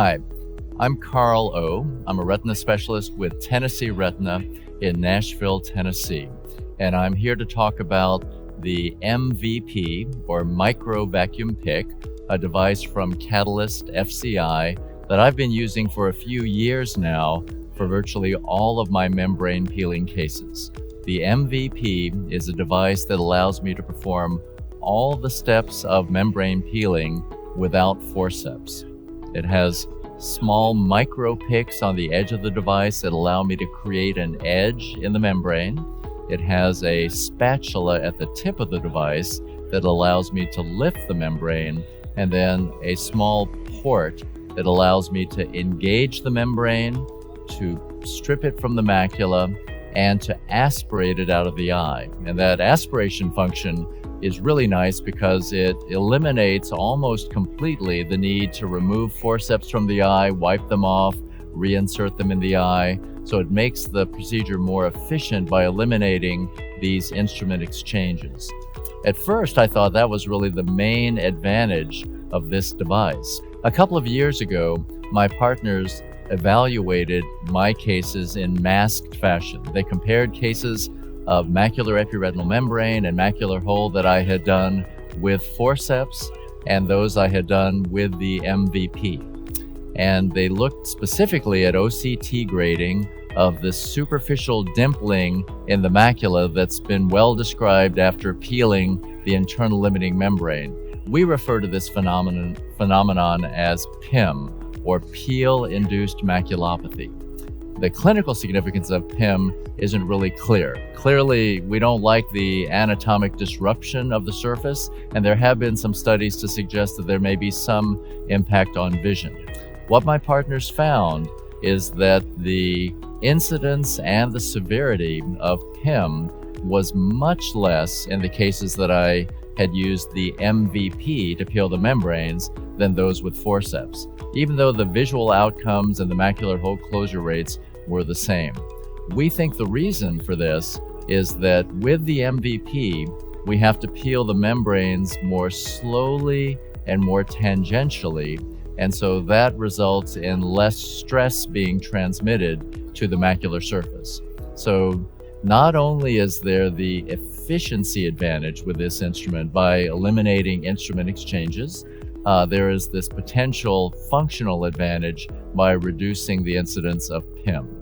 Hi, I'm Carl O. I'm a retina specialist with Tennessee Retina in Nashville, Tennessee. And I'm here to talk about the MVP, or Micro Vacuum Pick, a device from Catalyst FCI that I've been using for a few years now for virtually all of my membrane peeling cases. The MVP is a device that allows me to perform all the steps of membrane peeling without forceps. It has small micro picks on the edge of the device that allow me to create an edge in the membrane. It has a spatula at the tip of the device that allows me to lift the membrane, and then a small port that allows me to engage the membrane, to strip it from the macula, and to aspirate it out of the eye. And that aspiration function is really nice because it eliminates almost completely the need to remove forceps from the eye, wipe them off, reinsert them in the eye. So it makes the procedure more efficient by eliminating these instrument exchanges. At first, I thought that was really the main advantage of this device. A couple of years ago, my partners evaluated my cases in masked fashion. They compared cases of macular epiretinal membrane and macular hole that I had done with forceps and those I had done with the MVP. And they looked specifically at OCT grading of the superficial dimpling in the macula that's been well described after peeling the internal limiting membrane. We refer to this phenomenon as PIM, or peel-induced maculopathy. The clinical significance of PIM isn't really clear. Clearly, we don't like the anatomic disruption of the surface, and there have been some studies to suggest that there may be some impact on vision. What my partners found is that the incidence and the severity of PIM was much less in the cases that I had used the MVP to peel the membranes than those with forceps, even though the visual outcomes and the macular hole closure rates were the same. We think the reason for this is that with the MVP, we have to peel the membranes more slowly and more tangentially, and so that results in less stress being transmitted to the macular surface. So not only is there the efficiency advantage with this instrument by eliminating instrument exchanges, there is this potential functional advantage by reducing the incidence of PIM.